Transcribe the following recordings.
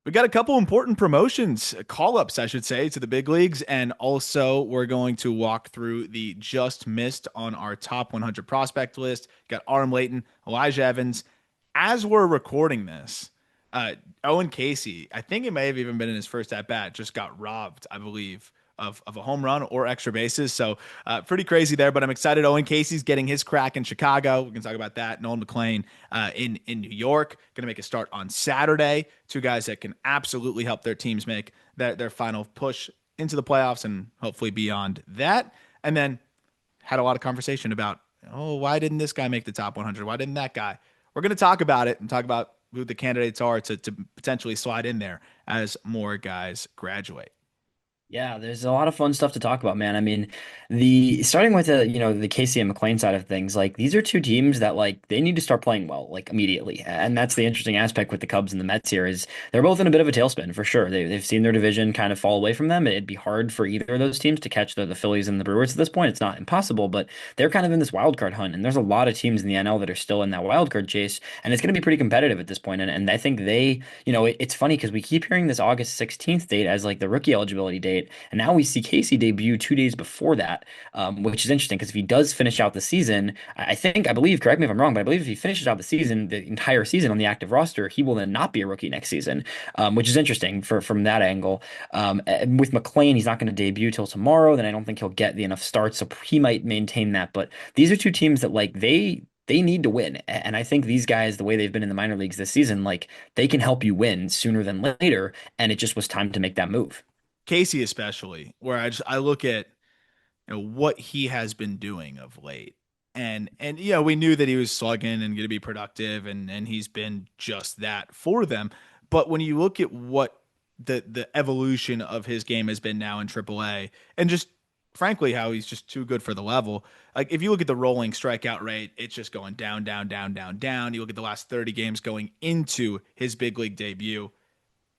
We got a couple important promotions, call-ups, I should say, to the big leagues, and also we're going to walk through the just missed on our top 100 prospect list. Got Arm Layton, Elijah Evans. As we're recording this, Owen Caissie, I think it may have even been in his first at bat, just got robbed, I believe, of a home run or extra bases. So pretty crazy there, but I'm excited. Owen Caissie's getting his crack in Chicago. We can talk about that. Nolan McLean in New York, going to make a start on Saturday. Two guys that can absolutely help their teams make their final push into the playoffs and hopefully beyond that. And then had a lot of conversation about, oh, why didn't this guy make the top 100? Why didn't that guy? We're going to talk about it and talk about who the candidates are to potentially slide in there as more guys graduate. Yeah, there's a lot of fun stuff to talk about, man. I mean, the starting with the Casey and McLean side of things, like these are two teams that like they need to start playing well, like immediately. And that's the interesting aspect with the Cubs and the Mets here is they're both in a bit of a tailspin for sure. They've seen their division kind of fall away from them. It'd be hard for either of those teams to catch the Phillies and the Brewers at this point. It's not impossible, but they're kind of in this wild card hunt. And there's a lot of teams in the NL that are still in that wild card chase, and it's going to be pretty competitive at this point. And I think it's funny because we keep hearing this August 16th date as like the rookie eligibility date. And now we see Casey debut 2 days before that, which is interesting because if he does finish out the season, I believe, correct me if I'm wrong, but I believe if he finishes out the season, the entire season on the active roster, he will then not be a rookie next season, which is interesting from that angle. And with McLean, he's not going to debut till tomorrow. Then I don't think he'll get the enough starts, so he might maintain that. But these are two teams that like they need to win. And I think these guys, the way they've been in the minor leagues this season, like they can help you win sooner than later. And it just was time to make that move. Caissie especially, where I look at what he has been doing of late. And we knew that he was slugging and going to be productive and he's been just that for them. But when you look at what the evolution of his game has been now in AAA and just frankly how he's just too good for the level. Like if you look at the rolling strikeout rate, it's just going down, down, down, down, down. You look at the last 30 games going into his big league debut,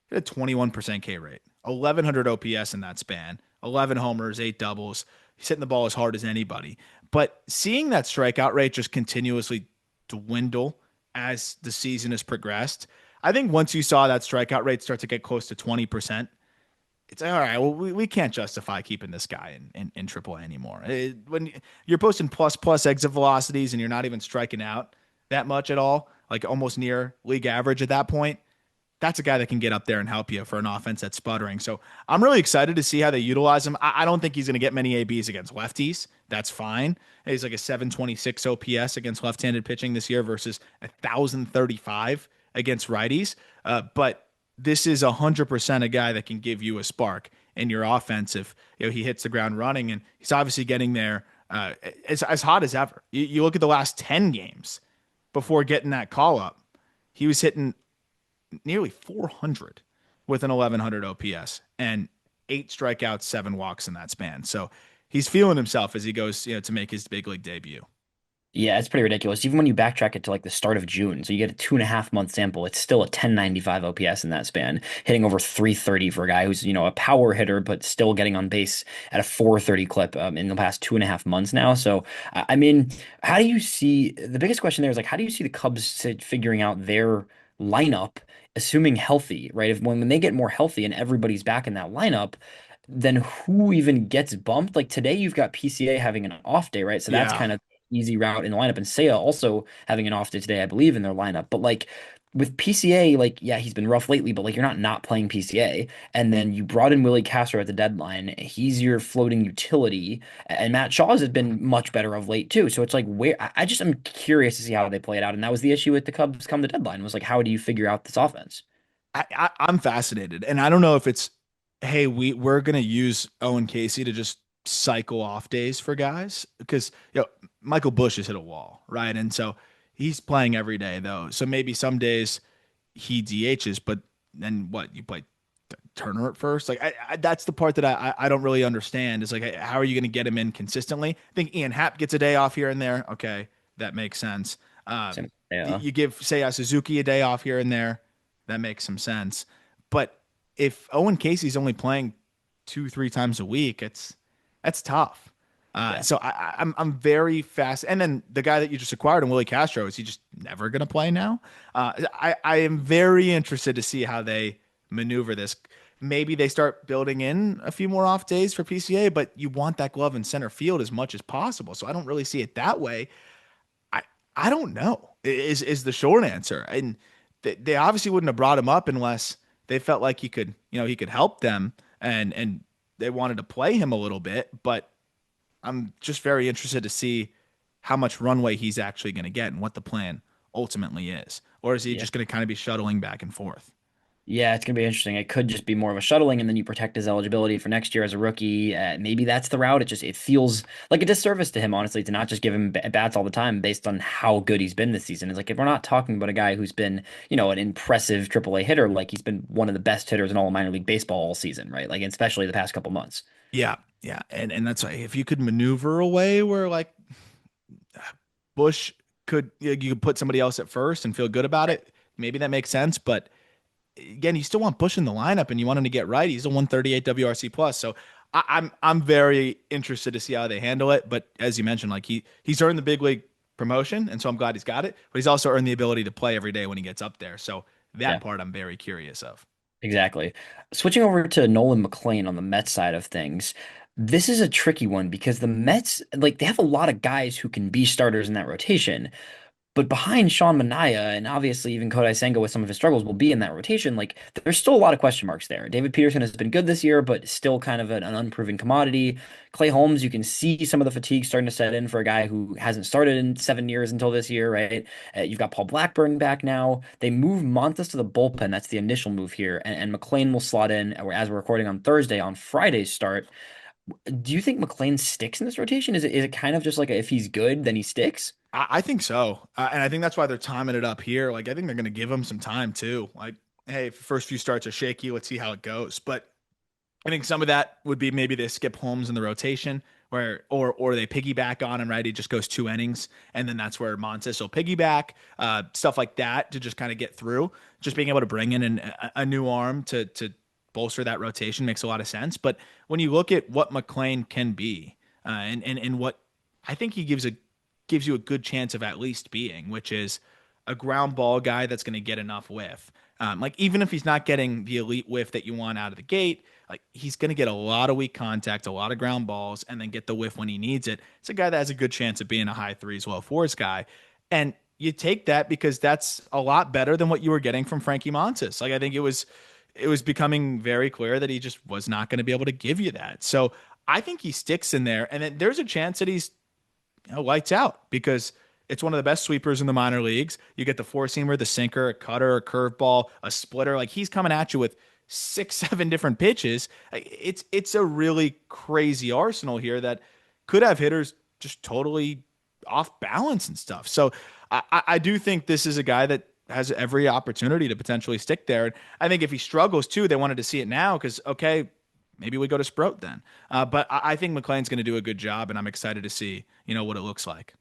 he had a 21% K rate, 1100 OPS in that span, 11 homers, 8 doubles. He's hitting the ball as hard as anybody. But seeing that strikeout rate just continuously dwindle as the season has progressed, I think once you saw that strikeout rate start to get close to 20%, it's all right. Well, we can't justify keeping this guy in AAA anymore. When you're posting plus exit velocities and you're not even striking out that much at all, like almost near league average at that point, that's a guy that can get up there and help you for an offense that's sputtering. So I'm really excited to see how they utilize him. I don't think he's going to get many ABs against lefties. That's fine. He's like a 726 OPS against left-handed pitching this year versus 1,035 against righties. But this is 100% a guy that can give you a spark in your offense if he hits the ground running. And he's obviously getting there as hot as ever. You look at the last 10 games before getting that call up, he was hitting nearly 400 with an 1100 OPS and 8 strikeouts, 7 walks in that span. So he's feeling himself as he goes, to make his big league debut. Yeah, it's pretty ridiculous. Even when you backtrack it to like the start of June, so you get a 2.5 month sample, it's still a 1095 OPS in that span, hitting over 330 for a guy who's, a power hitter, but still getting on base at a 430 clip in the past 2.5 months now. So, I mean, how do you see the biggest question there is like, how do you see the Cubs figuring out their lineup, assuming healthy, right? If when they get more healthy and everybody's back in that lineup, then who even gets bumped? Like today, you've got PCA having an off day, right? So that's Yeah. kind of easy route in the lineup. And Seiya also having an off day today, I believe, in their lineup. But like with PCA, like, yeah, he's been rough lately, but like you're not playing PCA. And then you brought in Willie Castro at the deadline. He's your floating utility. And Matt Shaw's has been much better of late too. So it's like where I just am curious to see how they play it out. And that was the issue with the Cubs come the deadline was like, how do you figure out this offense? I'm fascinated. And I don't know if it's, hey, we're going to use Owen Caissie to just cycle off days for guys because, Michael Bush has hit a wall, right? And so he's playing every day though. So maybe some days he DHs, but then what? You play Turner at first. Like that's the part that I don't really understand. Is like how are you going to get him in consistently? I think Ian Happ gets a day off here and there. Okay, that makes sense. Yeah. You give say a Suzuki a day off here and there. That makes some sense. But if Owen Caissie's only playing 2, 3 times a week, that's tough. Yeah. So I'm very fast. And then the guy that you just acquired, and Willie Castro, is he just never going to play now? I am very interested to see how they maneuver this. Maybe they start building in a few more off days for PCA, but you want that glove in center field as much as possible. So I don't really see it that way. I I don't know is the short answer. And they obviously wouldn't have brought him up unless they felt like he could help them and they wanted to play him a little bit. But I'm just very interested to see how much runway he's actually going to get and what the plan ultimately is. Or is he Yeah. just going to kind of be shuttling back and forth? Yeah, it's gonna be interesting. It could just be more of a shuttling, and then you protect his eligibility for next year as a rookie. Maybe that's the route. It feels like a disservice to him, honestly, to not just give him bats all the time based on how good he's been this season. It's like if we're not talking about a guy who's been, an impressive AAA hitter, like he's been one of the best hitters in all of minor league baseball all season, right? Like especially the past couple months. Yeah, yeah, and that's why if you could maneuver a way where like Bush could you could put somebody else at first and feel good about Right. it, maybe that makes sense. But again, you still want Bush in the lineup and you want him to get right. He's a 138 WRC plus, so I'm very interested to see how they handle it. But as you mentioned, like he's earned the big league promotion, and so I'm glad he's got it. But he's also earned the ability to play every day when he gets up there. So that Yeah. part I'm very curious of. Exactly. Switching over to Nolan McLean on the Mets side of things, this is a tricky one because the Mets, like, they have a lot of guys who can be starters in that rotation. But behind Sean Manaea and obviously even Kodai Senga with some of his struggles will be in that rotation, like there's still a lot of question marks there. David Peterson has been good this year, but still kind of an unproven commodity. Clay Holmes, you can see some of the fatigue starting to set in for a guy who hasn't started in 7 years until this year, right? You've got Paul Blackburn back now. They move Montes to the bullpen. That's the initial move here. And McLean will slot in as we're recording on Thursday on Friday's start. Do you think McLean sticks in this rotation? Is it kind of just like if he's good, then he sticks? I think so, and I think that's why they're timing it up here. Like I think they're going to give him some time too. Like, hey, if the first few starts are shaky, let's see how it goes. But I think some of that would be maybe they skip Holmes in the rotation, where or they piggyback on him. Right, he just goes 2 innings, and then that's where Montes will piggyback, stuff like that to just kind of get through. Just being able to bring in a new arm to bolster that rotation makes a lot of sense. But when you look at what McLean can be, and what I think he gives you a good chance of at least being, which is a ground ball guy that's going to get enough whiff. Like even if he's not getting the elite whiff that you want out of the gate, like he's going to get a lot of weak contact, a lot of ground balls, and then get the whiff when he needs it. It's a guy that has a good chance of being a high threes, low fours guy, and you take that because that's a lot better than what you were getting from Frankie Montas. Like I think it was becoming very clear that he just was not going to be able to give you that. So I think he sticks in there, and then there's a chance that he's lights out because it's one of the best sweepers in the minor leagues. You get the four seamer, the sinker, a cutter, a curveball, a splitter. Like he's coming at you with 6, 7 different pitches. It's a really crazy arsenal here that could have hitters just totally off balance and stuff. So I do think this is a guy that has every opportunity to potentially stick there. And I think if he struggles too, they wanted to see it now because okay, maybe we go to Sprout then. But I think McLean's going to do a good job, and I'm excited to see what it looks like.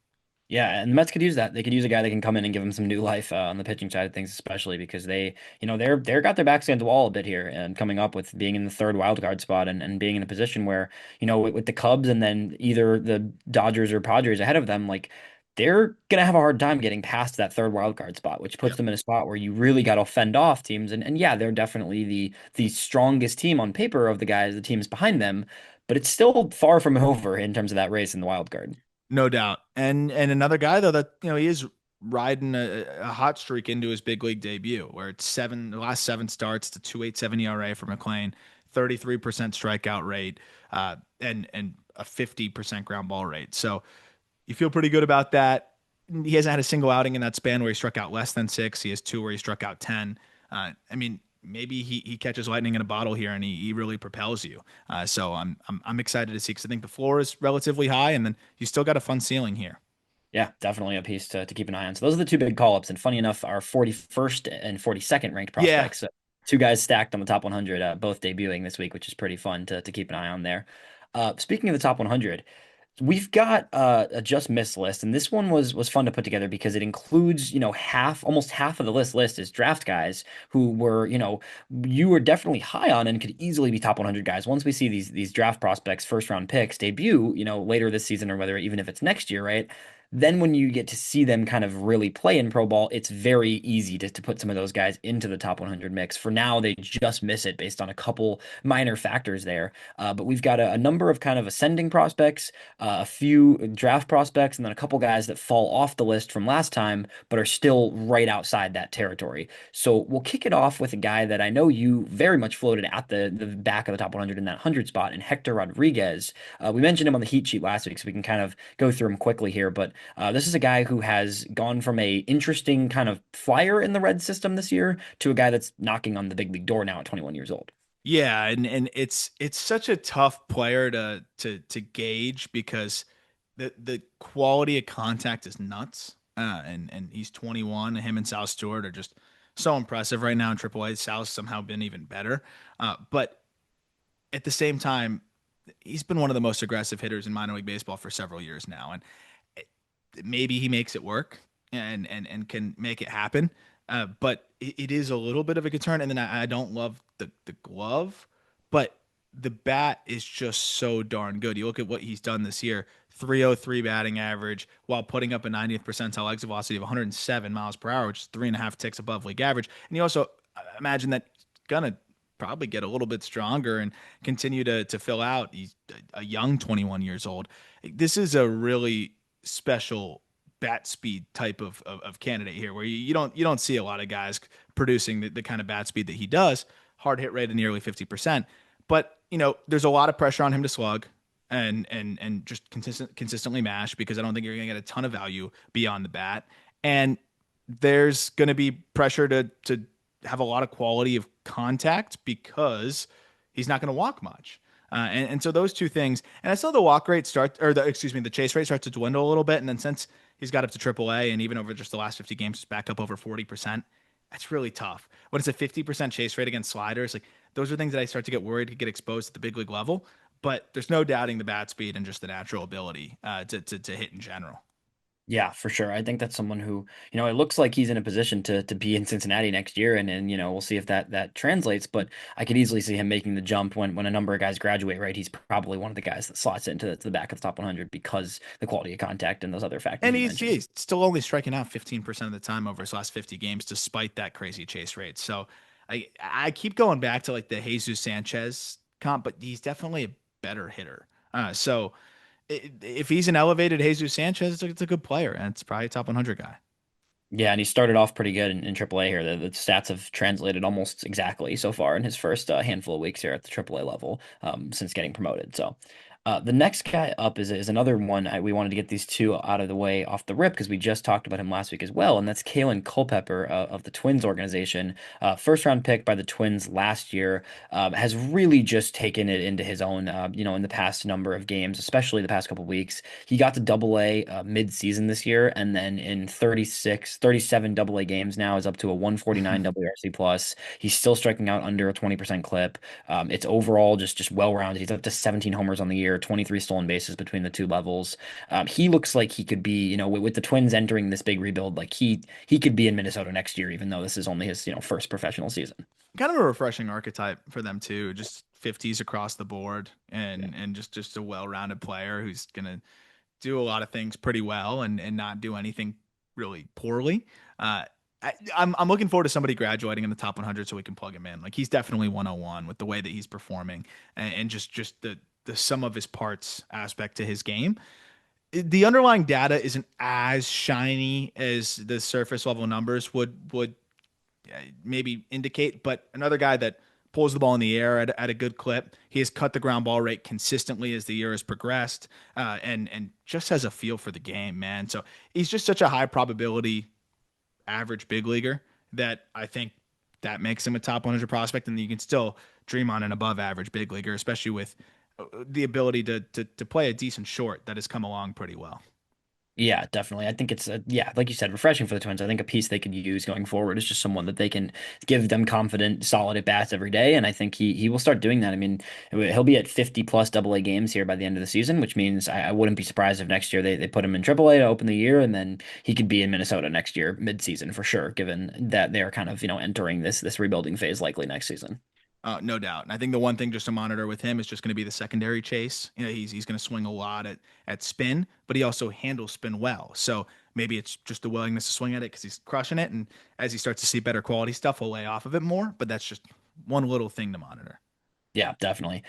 Yeah, and the Mets could use that. They could use a guy that can come in and give them some new life on the pitching side of things, especially because they're got their backs against the wall a bit here and coming up with being in the third wild card spot and being in a position where, with the Cubs and then either the Dodgers or Padres ahead of them, like they're gonna have a hard time getting past that third wild card spot, which puts Yep. them in a spot where you really got to fend off teams. And yeah, they're definitely the strongest team on paper of the teams behind them, but it's still far from over in terms of that race in the wild card. No doubt. And another guy though that he is riding a hot streak into his big league debut, where it's the last 7 starts, it's a 2.87 ERA for McLean, 33% strikeout rate, and a 50% ground ball rate. So you feel pretty good about that. He hasn't had a single outing in that span where he struck out less than 6. He has 2 where he struck out 10. I mean, maybe he catches lightning in a bottle here and he really propels you. So I'm excited to see because I think the floor is relatively high and then you still got a fun ceiling here. Yeah, definitely a piece to keep an eye on. So those are the two big call-ups. And funny enough, our 41st and 42nd ranked Yeah. prospects, two guys stacked on the top 100, both debuting this week, which is pretty fun to keep an eye on there. Speaking of the top 100, we've got a just miss list, and this one was fun to put together because it includes, almost half of the list is draft guys who were, you were definitely high on and could easily be top 100 guys. Once we see these draft prospects, first round picks debut, later this season or whether even if it's next year, right? Then when you get to see them kind of really play in pro ball, it's very easy to put some of those guys into the top 100 mix. For now, they just miss it based on a couple minor factors there. But we've got a number of kind of ascending prospects, a few draft prospects, and then a couple guys that fall off the list from last time, but are still right outside that territory. So we'll kick it off with a guy that I know you very much floated at the back of the top 100 in that 100 spot, and Hector Rodriguez. We mentioned him on the heat sheet last week, so we can kind of go through him quickly here. But this is a guy who has gone from a interesting kind of flyer in the red system this year to a guy that's knocking on the big league door now at 21 years old. Yeah, and it's such a tough player to gauge because the quality of contact is nuts. And he's 21. Him and Sal Stewart are just so impressive right now in AAA. Sal's somehow been even better. But at the same time, he's been one of the most aggressive hitters in minor league baseball for several years now, and maybe he makes it work and can make it happen. But it is a little bit of a concern. And then I don't love the glove, but the bat is just so darn good. You look at what he's done this year: 303 batting average while putting up a 90th percentile exit velocity of 107 miles per hour, which is 3.5 ticks above league average. And you also imagine that gonna probably get a little bit stronger and continue to fill out. He's a young 21 years old. This is a really special bat speed type of candidate here, where you don't see a lot of guys producing the kind of bat speed that he does. Hard hit rate of nearly 50%, but there's a lot of pressure on him to slug and just consistently mash, because I don't think you're going to get a ton of value beyond the bat. And there's going to be pressure to have a lot of quality of contact because he's not going to walk much. And so those two things, and I saw the walk rate start, or the chase rate starts to dwindle a little bit. And then since he's got up to AAA, and even over just the last 50 games, it's back up over 40%. That's really tough. When it's a 50% chase rate against sliders, like those are things that I start to get worried could get exposed at the big league level. But there's no doubting the bat speed and just the natural ability to hit in general. Yeah, for sure. I think that's someone who, it looks like he's in a position to be in Cincinnati next year, and we'll see if that translates. But I could easily see him making the jump when a number of guys graduate, right? He's probably one of the guys that slots into the back of the top 100 because the quality of contact and those other factors And you he's, mentioned. he's still only striking out 15% of the time over his last 50 games, despite that crazy chase rate. So I keep going back to like the Jesus Sanchez comp, but he's definitely a better hitter. So if he's an elevated Jesus Sanchez, it's a good player, and it's probably a top 100 guy. Yeah, and he started off pretty good in AAA here. The stats have translated almost exactly so far in his first handful of weeks here at the AAA level since getting promoted. So the next guy up is another one. We wanted to get these two out of the way off the rip because we just talked about him last week as well, and that's Caelen Culpepper of the Twins organization. First round pick by the Twins last year, has really just taken it into his own, in the past number of games, especially the past couple weeks. He got to double A mid-season this year, and then in 37 double A games now is up to a 149 WRC plus. He's still striking out under a 20% clip. It's overall just well-rounded. He's up to 17 homers on the year, 23 stolen bases between the two levels. He looks like he could be, with the Twins entering this big rebuild, like he could be in Minnesota next year, even though this is only his, first professional season. Kind of a refreshing archetype for them too. Just 50s across the board, Yeah. and just a well-rounded player who's gonna do a lot of things pretty well and not do anything really poorly. I'm looking forward to somebody graduating in the top 100 so we can plug him in. Like he's definitely 101 with the way that he's performing, and just the sum of his parts aspect to his game. The underlying data isn't as shiny as the surface level numbers would maybe indicate, but another guy that pulls the ball in the air at a good clip. He has cut the ground ball rate consistently as the year has progressed, and just has a feel for the game, man. So he's just such a high probability average big leaguer that I think that makes him a top 100 prospect, and you can still dream on an above average big leaguer, especially with the ability to play a decent short that has come along pretty well. Yeah, definitely. I think it's yeah, like you said, refreshing for the Twins. I think a piece they could use going forward is just someone that they can give them confident, solid at bats every day, and I think he will start doing that. I mean, he'll be at 50 plus double A games here by the end of the season, which means I wouldn't be surprised if next year they put him in triple A to open the year, and then he could be in Minnesota next year mid-season for sure, given that they're kind of, entering this rebuilding phase likely next season. No doubt. And I think the one thing just to monitor with him is just going to be the secondary chase. He's going to swing a lot at spin, but he also handles spin well. So maybe it's just the willingness to swing at it because he's crushing it. And as he starts to see better quality stuff, he'll lay off of it more. But that's just one little thing to monitor. Yeah, definitely.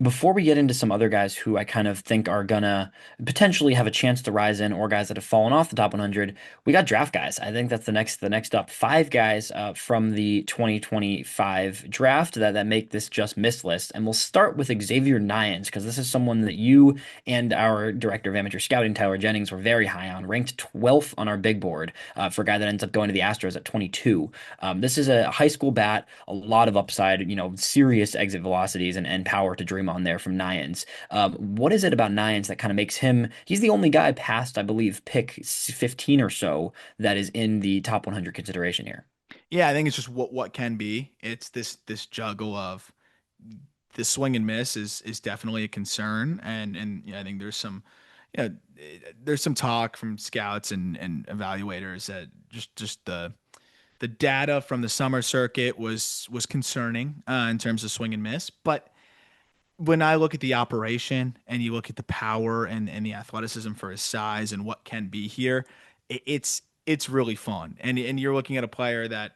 Before we get into some other guys who I kind of think are gonna potentially have a chance to rise in, or guys that have fallen off the top 100, we got draft guys. I think that's the next up. Five guys from the 2025 draft that make this just miss list, and we'll start with Xavier Neyens because this is someone that you and our director of amateur scouting, Tyler Jennings, were very high on, ranked 12th on our big board for a guy that ends up going to the Astros at 22. This is a high school bat, a lot of upside, serious exit velocities and power to dream on there from Neyens. What is it about Neyens that kind of makes him? He's the only guy past, I believe, pick 15 or so that is in the top 100 consideration here. Yeah, I think it's just what can be. It's this juggle of the swing and miss is definitely a concern, and I think you know, there's some talk from scouts and evaluators that just the data from the summer circuit was concerning in terms of swing and miss. But when I look at the operation and you look at the power and the athleticism for his size and what can be here, it's really fun. And you're looking at a player that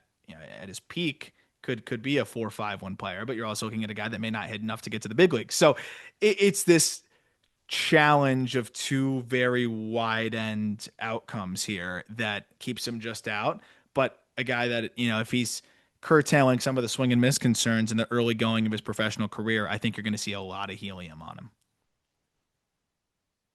at his peak could be a 4.51 player, but you're also looking at a guy that may not hit enough to get to the big league. So it's this challenge of two very wide end outcomes here that keeps him just out. But a guy that, if he's curtailing some of the swing and miss concerns in the early going of his professional career, I think you're going to see a lot of helium on him,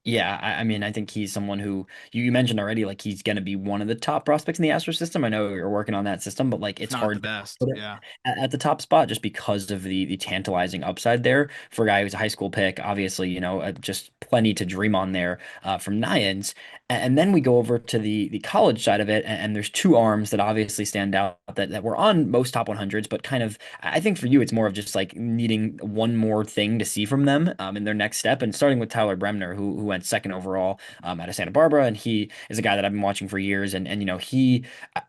Yeah, I mean, I think he's someone who you mentioned already, like he's going to be one of the top prospects in the Astro system. I know you're working on that system, but like if it's not the hard to best. put it Yeah. at the top spot just because of the tantalizing upside there for a guy who's a high school pick. Obviously, just plenty to dream on there from Neyens. And then we go over to the college side of it, and there's two arms that obviously stand out that were on most top 100s, but kind of I think for you it's more of just like needing one more thing to see from them in their next step. And starting with Tyler Bremner, who went second overall out of Santa Barbara, and he is a guy that I've been watching for years. And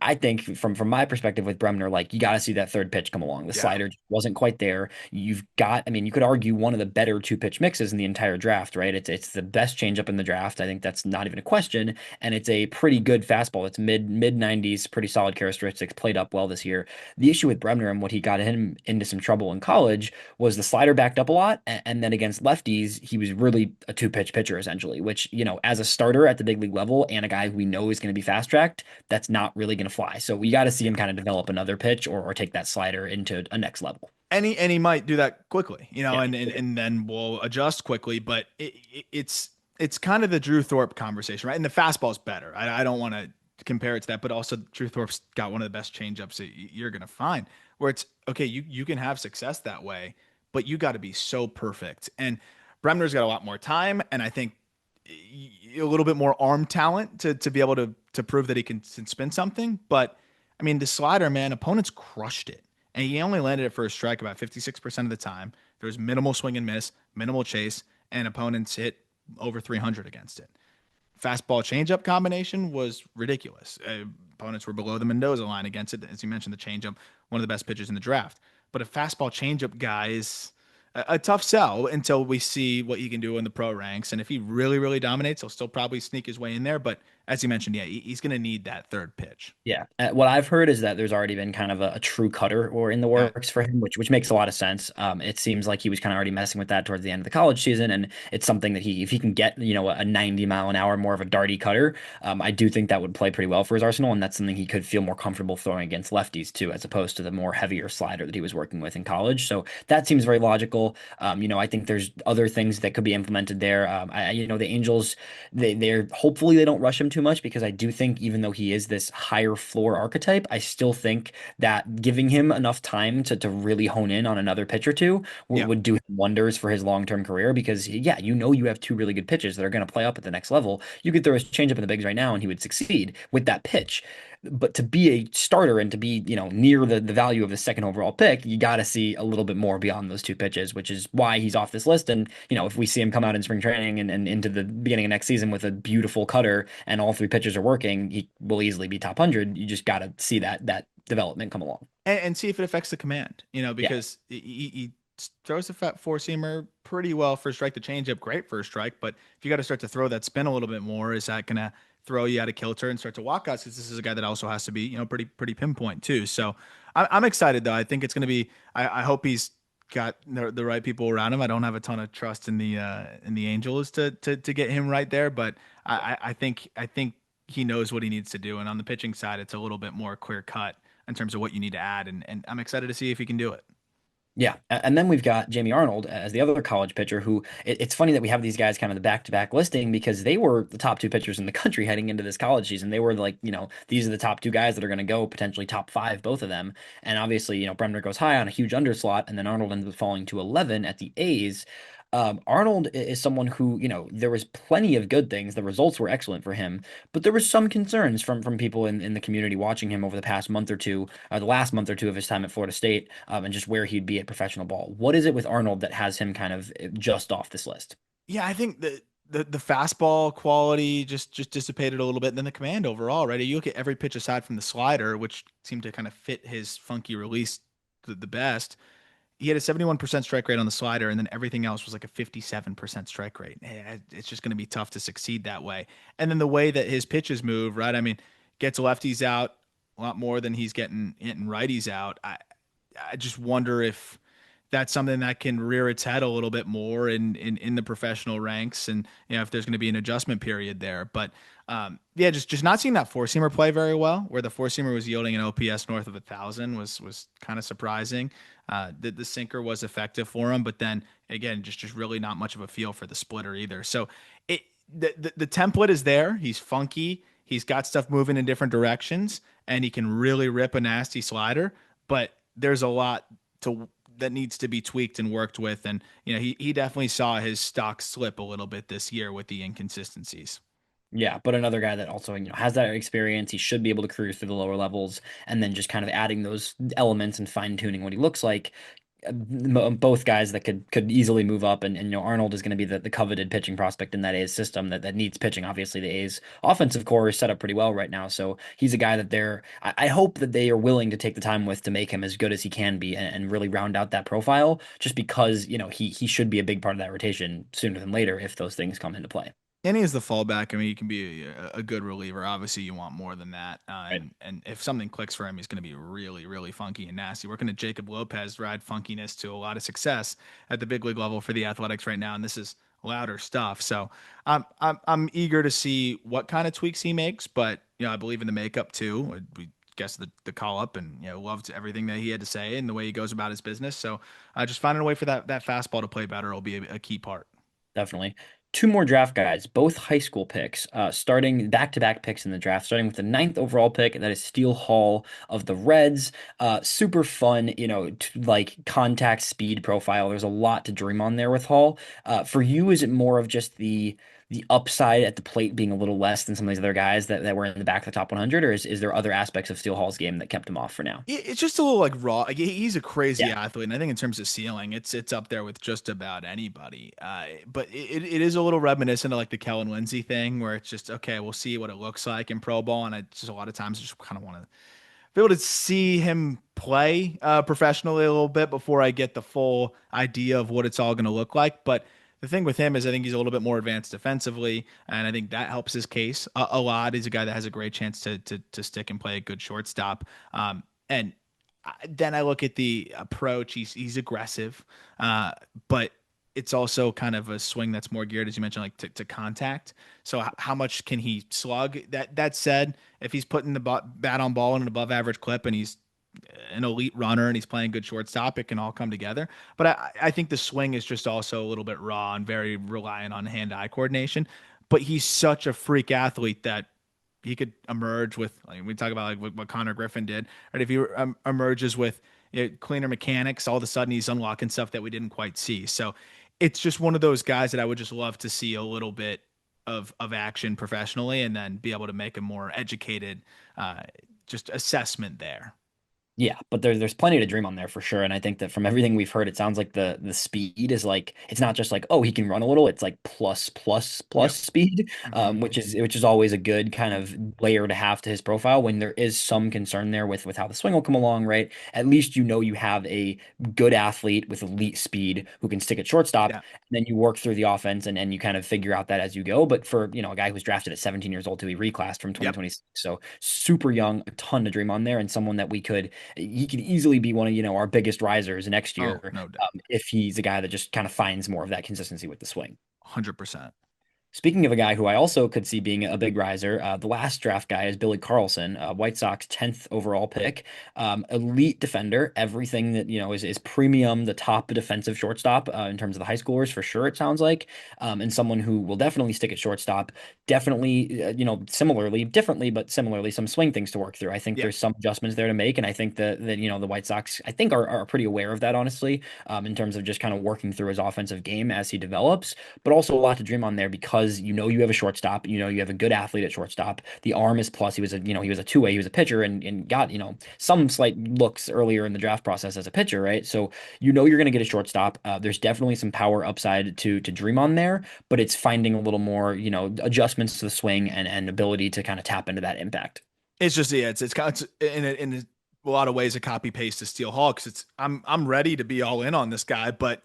I think from my perspective with Bremner, like you got to see that third pitch come along. The Yeah. slider just wasn't quite there. You've got, I mean, you could argue one of the better two pitch mixes in the entire draft, right? It's the best changeup in the draft. I think that's not even a question, and it's a pretty good fastball. It's mid 90s, pretty solid characteristics, played up well this year. The issue with Bremner and what he got him into some trouble in college was the slider backed up a lot, and then against lefties, he was really a two pitch pitcher essentially, which, as a starter at the big league level and a guy who we know is going to be fast tracked, that's not really going to fly. So we got to see him kind of develop another pitch or take that slider into a next level. And he might do that quickly, Yeah. and then we'll adjust quickly. But it's kind of the Drew Thorpe conversation, right? And the fastball's better. I don't want to compare it to that, but also Drew Thorpe's got one of the best changeups that you're gonna find. Where it's okay, you can have success that way, but you got to be so perfect. And Bremner's got a lot more time, and I think a little bit more arm talent to be able to prove that he can spin something. But I mean, the slider, man, opponents crushed it, and he only landed it for a strike about 56% of the time. There was minimal swing and miss, minimal chase, and opponents hit over 300 against it. Fastball changeup combination was ridiculous. Opponents were below the Mendoza line against it. As you mentioned, the changeup, one of the best pitchers in the draft. But a fastball changeup guy is a tough sell until we see what he can do in the pro ranks. And if he really, really dominates, he'll still probably sneak his way in there. But as you mentioned, yeah, he's going to need that third pitch. Yeah. What I've heard is that there's already been kind of a true cutter or in the Yeah. works for him, which makes a lot of sense. It seems like he was kind of already messing with that towards the end of the college season, and it's something that if he can get a 90 mile an hour more of a darty cutter, I do think that would play pretty well for his arsenal, and that's something he could feel more comfortable throwing against lefties too, as opposed to the more heavier slider that he was working with in college. So that seems very logical. I think there's other things that could be implemented there. The Angels, they're hopefully they don't rush him too much because I do think even though he is this higher floor archetype, I still think that giving him enough time to really hone in on another pitch or two Yeah. would do wonders for his long-term career because, yeah, you have two really good pitches that are going to play up at the next level. You could throw his changeup in the bigs right now and he would succeed with that pitch. But to be a starter and to be, near the value of the second overall pick, you got to see a little bit more beyond those two pitches, which is why he's off this list. And, if we see him come out in spring training and into the beginning of next season with a beautiful cutter and all three pitches are working, he will easily be top 100. You just got to see that development come along. and see if it affects the command, Yeah. because he throws the fat four seamer pretty well for a strike. The changeup, great for a strike. But if you got to start to throw that spin a little bit more, is that going to throw you out of kilter and start to walk outs? Because this is a guy that also has to be, pretty pinpoint too. So I'm excited though. I think it's going to be, I hope he's got the right people around him. I don't have a ton of trust in the Angels to get him right there, but I think he knows what he needs to do. And on the pitching side, it's a little bit more clear cut in terms of what you need to add. And I'm excited to see if he can do it. Yeah, and then we've got Jamie Arnold as the other college pitcher who it's funny that we have these guys kind of the back-to-back listing because they were the top two pitchers in the country heading into this college season. They were like, these are the top two guys that are going to go potentially top five, both of them. And obviously, Bremner goes high on a huge underslot, and then Arnold ends up falling to 11 at the A's. Arnold is someone who, there was plenty of good things. The results were excellent for him, but there was some concerns from people in the community watching him over the past month or two, the last month or two of his time at Florida State, and just where he'd be at professional ball. What is it with Arnold that has him kind of just off this list? Yeah, I think the fastball quality just dissipated a little bit. And then the command overall, right? You look at every pitch aside from the slider, which seemed to kind of fit his funky release the best. He had a 71% strike rate on the slider, and then everything else was like a 57% strike rate. It's just going to be tough to succeed that way. And then the way that his pitches move, right? I mean, gets lefties out a lot more than he's getting hitting righties out. I just wonder if that's something that can rear its head a little bit more in the professional ranks, and if there's going to be an adjustment period there. But yeah, just not seeing that four seamer play very well, where the four seamer was yielding an OPS north of 1,000 was kind of surprising. The sinker was effective for him, but then again, just really not much of a feel for the splitter either. So it the template is there. He's funky. He's got stuff moving in different directions, and he can really rip a nasty slider. But there's a lot to that needs to be tweaked and worked with. And he definitely saw his stock slip a little bit this year with the inconsistencies. Yeah, but another guy that also, has that experience, he should be able to cruise through the lower levels, and then just kind of adding those elements and fine tuning what he looks like. Both guys that could easily move up, and Arnold is going to be the coveted pitching prospect in that A's system that needs pitching. Obviously, the A's offensive core is set up pretty well right now, so he's a guy that I hope that they are willing to take the time with to make him as good as he can be and really round out that profile. Just because he should be a big part of that rotation sooner than later if those things come into play. And he is the fallback. I mean, he can be a good reliever. Obviously, you want more than that. Right. And if something clicks for him, he's going to be really, really funky and nasty. Working at Jacob Lopez ride funkiness to a lot of success at the big league level for the Athletics right now. And this is louder stuff. So I'm eager to see what kind of tweaks he makes. But I believe in the makeup too. We guess the call up, and loved everything that he had to say and the way he goes about his business. So just finding a way for that fastball to play better will be a key part. Definitely. Two more draft guys, both high school picks, starting back-to-back picks in the draft, starting with the ninth overall pick. That is Steele Hall of the Reds. Super fun, like contact speed profile. There's a lot to dream on there with Hall. For you, is it more of just the upside at the plate being a little less than some of these other guys that were in the back of the top 100, or is there other aspects of Steele Hall's game that kept him off for now? It's just a little like raw. Like, he's a crazy Yeah. athlete, and I think in terms of ceiling, it's up there with just about anybody. But it is a little reminiscent of like the Kellen Lindsay thing, where it's just okay, we'll see what it looks like in pro ball, and I just a lot of times I just kind of want to be able to see him play professionally a little bit before I get the full idea of what it's all going to look like. But the thing with him is I think he's a little bit more advanced defensively, and I think that helps his case a lot. He's a guy that has a great chance to stick and play a good shortstop. And then I look at the approach. He's aggressive, but it's also kind of a swing that's more geared, as you mentioned, like to contact. So how much can he slug? That said, if he's putting the bat on ball in an above average clip and he's an elite runner and he's playing good shortstop, it can all come together. But I think the swing is just also a little bit raw and very reliant on hand-eye coordination. But he's such a freak athlete that he could emerge with, like we talk about like what Connor Griffin did, right? If he emerges with cleaner mechanics, all of a sudden he's unlocking stuff that we didn't quite see. So it's just one of those guys that I would just love to see a little bit of action professionally, and then be able to make a more educated just assessment there. Yeah, but there's plenty to dream on there for sure. And I think that from everything we've heard, it sounds like the speed is like it's not just like, oh, he can run a little, it's like plus Yep. speed, Hmm. which is always a good kind of layer to have to his profile when there is some concern there with how the swing will come along, right? At least you know you have a good athlete with elite speed who can stick at shortstop, Yeah. and then you work through the offense and you kind of figure out that as you go. But for, a guy who was drafted at 17 years old to be reclassed from Yep. 2026, so super young, a ton to dream on there, and someone that he could easily be one of, our biggest risers next Oh, year, no doubt. if he's a guy that just kind of finds more of that consistency with the swing. 100%. Speaking of a guy who I also could see being a big riser, the last draft guy is Billy Carlson, White Sox 10th overall pick. Elite defender, everything that, is premium, the top defensive shortstop in terms of the high schoolers for sure, it sounds like. And someone who will definitely stick at shortstop. Definitely, similarly, differently, but similarly, some swing things to work through. I think Yeah. there's some adjustments there to make. And I think that the White Sox, I think, are pretty aware of that, honestly, in terms of just kind of working through his offensive game as he develops, but also a lot to dream on there because you have a shortstop, you have a good athlete at shortstop. The arm is plus. He was a two-way, he was a pitcher and got, some slight looks earlier in the draft process as a pitcher, right? So you're going to get a shortstop. There's definitely some power upside to dream on there, but it's finding a little more, adjustments to the swing and ability to kind of tap into that impact. It's just, yeah, it's kind of in a lot of ways a copy paste to Steele Hall because I'm ready to be all in on this guy, but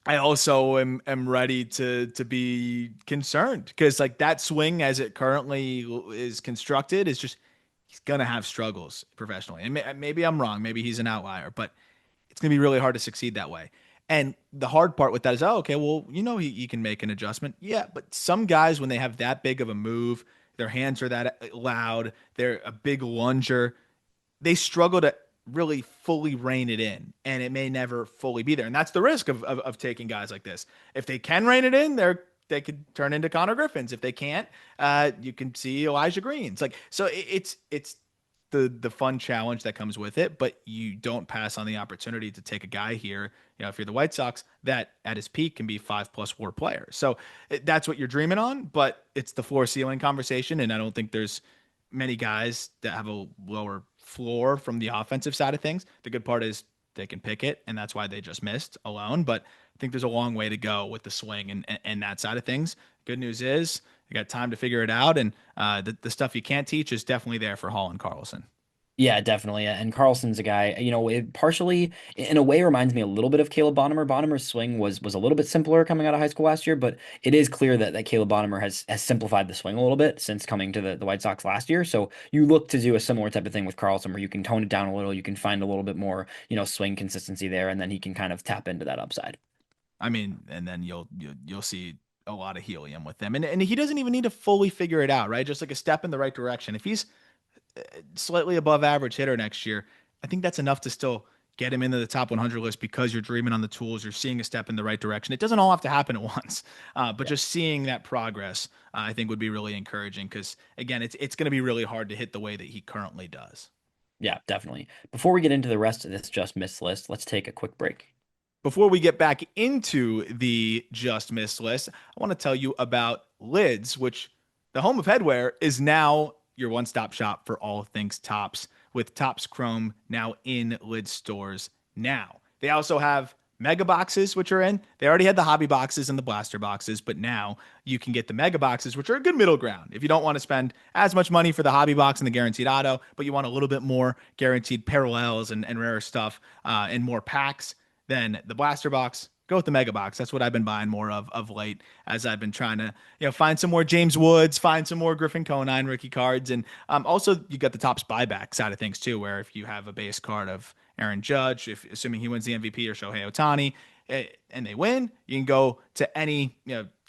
I also am ready to be concerned because like that swing as it currently is constructed is just he's gonna have struggles professionally. And maybe I'm wrong. Maybe he's an outlier, but it's gonna be really hard to succeed that way. And the hard part with that is, oh, okay, well, he can make an adjustment. Yeah, but some guys when they have that big of a move, their hands are that loud, they're a big lunger, they struggle to really fully rein it in, and it may never fully be there. And that's the risk of taking guys like this. If they can rein it in, they could turn into Connor Griffins. If they can't, you can see Elijah Greens. Like so, it's the fun challenge that comes with it. But you don't pass on the opportunity to take a guy here. If you're the White Sox, that at his peak can be 5+ WAR player. So that's what you're dreaming on. But it's the floor ceiling conversation, and I don't think there's many guys that have a lower floor from the offensive side of things. The good part is they can pick it, and that's why they just missed alone. But I think there's a long way to go with the swing and that side of things. Good news is you got time to figure it out, and the stuff you can't teach is definitely there for Hall and Carlson. Yeah, definitely. And Carlson's a guy, it partially in a way reminds me a little bit of Caleb Bonham. Bonham's swing was a little bit simpler coming out of high school last year, but it is clear that Caleb Bonham has simplified the swing a little bit since coming to the White Sox last year. So you look to do a similar type of thing with Carlson where you can tone it down a little, you can find a little bit more, swing consistency there, and then he can kind of tap into that upside. I mean, and then you'll see a lot of helium with them, and he doesn't even need to fully figure it out, right? Just like a step in the right direction. If he's slightly above average hitter next year, I think that's enough to still get him into the top 100 list because you're dreaming on the tools. You're seeing a step in the right direction. It doesn't all have to happen at once, but Yeah. just seeing that progress, I think would be really encouraging because again, it's going to be really hard to hit the way that he currently does. Yeah, definitely. Before we get into the rest of this just missed list, let's take a quick break. Before we get back into the just missed list, I want to tell you about Lids, which the home of headwear is now your one-stop shop for all things tops, with Tops Chrome now in Lids stores now. They also have mega boxes, which are in. They already had the hobby boxes and the blaster boxes, but now you can get the mega boxes, which are a good middle ground. If you don't want to spend as much money for the hobby box and the guaranteed auto, but you want a little bit more guaranteed parallels and rare stuff and more packs, then the blaster box, go with the mega box. That's what I've been buying more of late as I've been trying to find some more James Woods, find some more Griffin Conine rookie cards, and also you got the Topps buyback side of things too, where if you have a base card of Aaron Judge, if assuming he wins the MVP or Shohei Ohtani, and they win, you can go to any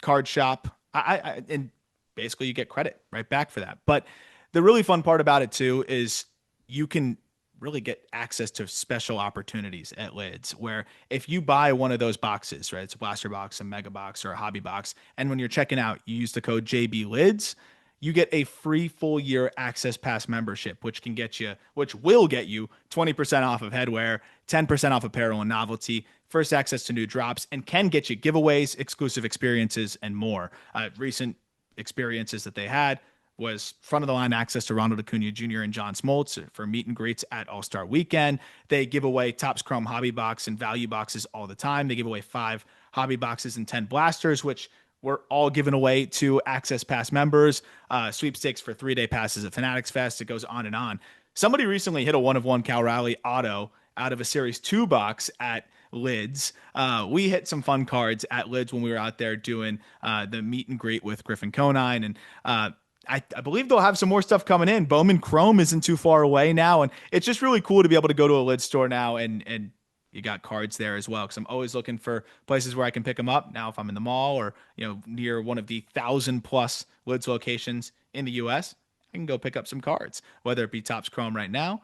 card shop. And basically you get credit right back for that. But the really fun part about it too is you can really get access to special opportunities at Lids where if you buy one of those boxes, right, it's a blaster box, a mega box, or a hobby box, and when you're checking out, you use the code JB Lids, you get a free full year access pass membership, which will get you 20% off of headwear, 10% off apparel and novelty, first access to new drops, and can get you giveaways, exclusive experiences, and more. Recent experiences that they had, was front of the line access to Ronald Acuna Jr. and John Smoltz for meet and greets at All Star Weekend. They give away Topps Chrome hobby box and value boxes all the time. They give away 5 hobby boxes and 10 blasters, which were all given away to Access Pass members. Sweepstakes for 3-day passes at Fanatics Fest. It goes on and on. Somebody recently hit a 1 of 1 Cal Raleigh auto out of a Series 2 box at Lids. We hit some fun cards at Lids when we were out there doing the meet and greet with Griffin Conine. And I believe they'll have some more stuff coming in. Bowman Chrome isn't too far away now. And it's just really cool to be able to go to a Lids store now and you got cards there as well. Cause I'm always looking for places where I can pick them up. Now, if I'm in the mall or, near one of the 1,000+ Lids locations in the US, I can go pick up some cards, whether it be Topps Chrome right now,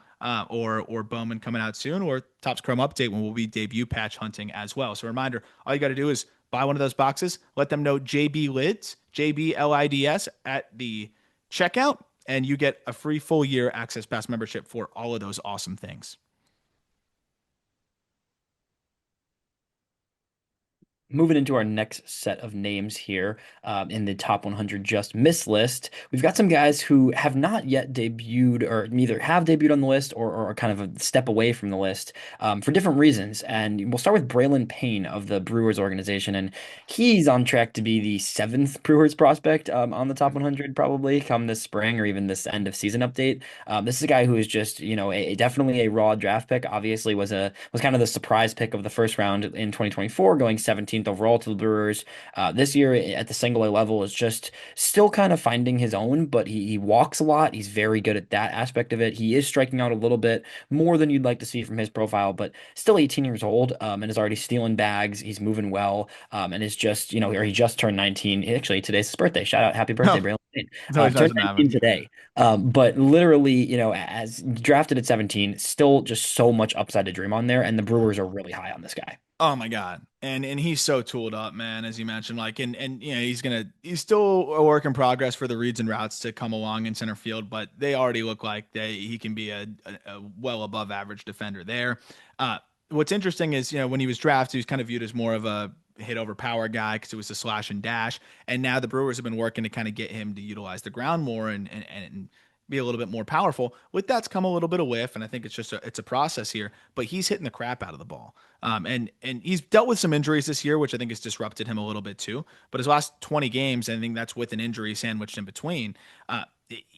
or Bowman coming out soon, or Topps Chrome Update when we'll be debut patch hunting as well. So, reminder: all you got to do is buy one of those boxes, let them know JB Lids, JBLIDS at the checkout, and you get a free full year Access Pass membership for all of those awesome things. Moving into our next set of names here in the top 100 just missed list, we've got some guys who have not yet debuted or either have debuted on the list or are kind of a step away from the list for different reasons. And we'll start with Braylon Payne of the Brewers organization. And he's on track to be the 7th Brewers prospect on the top 100 probably come this spring or even this end of season update. This is a guy who is just, definitely a raw draft pick. Obviously was kind of the surprise pick of the first round in 2024, going 17th overall to the Brewers. This year at the single A level is just still kind of finding his own, but he walks a lot. He's very good at that aspect of it. He is striking out a little bit more than you'd like to see from his profile, but still 18 years old and is already stealing bags. He's moving well and is just, or he just turned 19. Actually, today's his birthday. Shout out, happy birthday, Oh, Braylon Payne. it's always nice Turned when that 19 happens. today. But literally, as drafted at 17, still just so much upside to dream on there, and the Brewers are really high on this guy. Oh my God. And he's so tooled up, man, as you mentioned. And he's still a work in progress for the reads and routes to come along in center field, but they already look like he can be a well above average defender there. What's interesting is, when he was drafted, he was kind of viewed as more of a hit over power guy because it was a slash and dash. And now the Brewers have been working to kind of get him to utilize the ground more and be a little bit more powerful. With that's come a little bit of whiff, and I think it's a process here. But he's hitting the crap out of the ball, and he's dealt with some injuries this year, which I think has disrupted him a little bit too. But his last 20 games, I think that's with an injury sandwiched in between.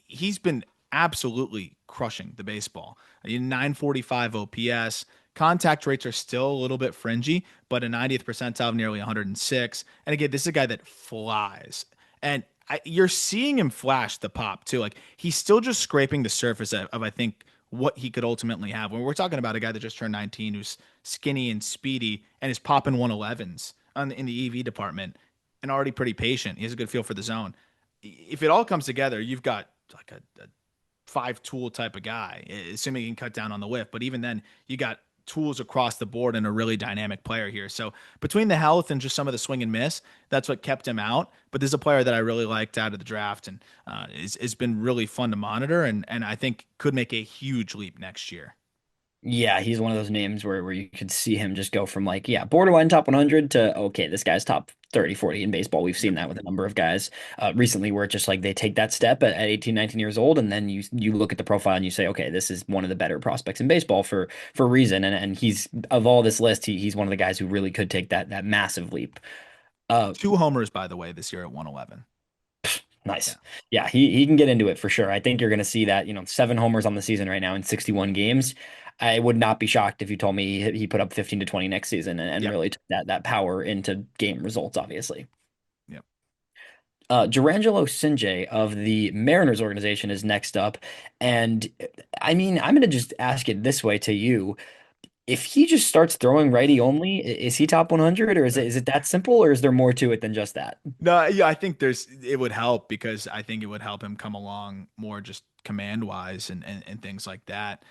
He's been absolutely crushing the baseball. 945 OPS. Contact rates are still a little bit fringy, but a 90th percentile of nearly 106. And again, this is a guy that flies. And you're seeing him flash the pop too. Like he's still just scraping the surface of I think what he could ultimately have. When we're talking about a guy that just turned 19, who's skinny and speedy and is popping 111s in the EV department, and already pretty patient. He has a good feel for the zone. If it all comes together, you've got like a 5 tool type of guy, assuming he can cut down on the whiff. But even then, you got tools across the board and a really dynamic player here. So between the health and just some of the swing and miss, that's what kept him out. But this is a player that I really liked out of the draft and has been really fun to monitor and I think could make a huge leap next year. Yeah, he's one of those names where you could see him just go from like, yeah, borderline top 100 to, okay, this guy's top 30, 40 in baseball. We've seen Yep. that with a number of guys recently where it's just like they take that step at 18, 19 years old, and then you look at the profile and you say, okay, this is one of the better prospects in baseball for a reason. And he's, of all this list, he's one of the guys who really could take that massive leap. Uh, 2 homers, by the way, this year at 111. Yeah. Nice. Yeah, he can get into it for sure. I think you're going to see that, 7 homers on the season right now in 61 games. I would not be shocked if you told me he put up 15 to 20 next season and Yep. really took that power into game results, obviously. Yep. Jurrangelo Cjntje of the Mariners organization is next up. And I mean, I'm going to just ask it this way to you. If he just starts throwing righty only, is he top 100 or is it that simple or is there more to it than just that? No, yeah, I think it would help because I think it would help him come along more just command wise and things like that.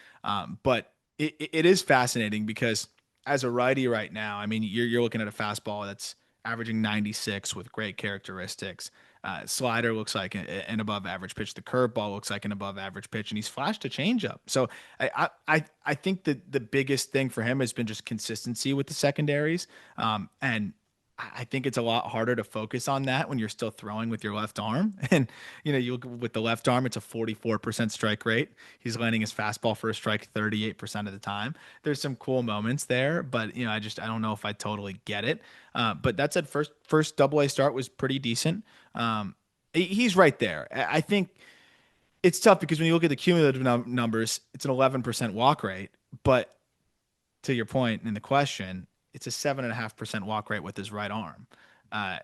But it is fascinating because as a righty right now, I mean, you're looking at a fastball that's averaging 96 with great characteristics. Slider looks like an above average pitch. The curveball looks like an above average pitch, and he's flashed a changeup. So I think that the biggest thing for him has been just consistency with the secondaries. And I think it's a lot harder to focus on that when you're still throwing with your left arm. And, you look with the left arm, it's a 44% strike rate. He's landing his fastball for a strike 38% of the time. There's some cool moments there, but, I don't know if I totally get it. But that said, first double A start was pretty decent. He's right there. I think it's tough because when you look at the cumulative numbers, it's an 11% walk rate. But to your point in the question, it's a 7.5% walk rate with his right arm. Uh,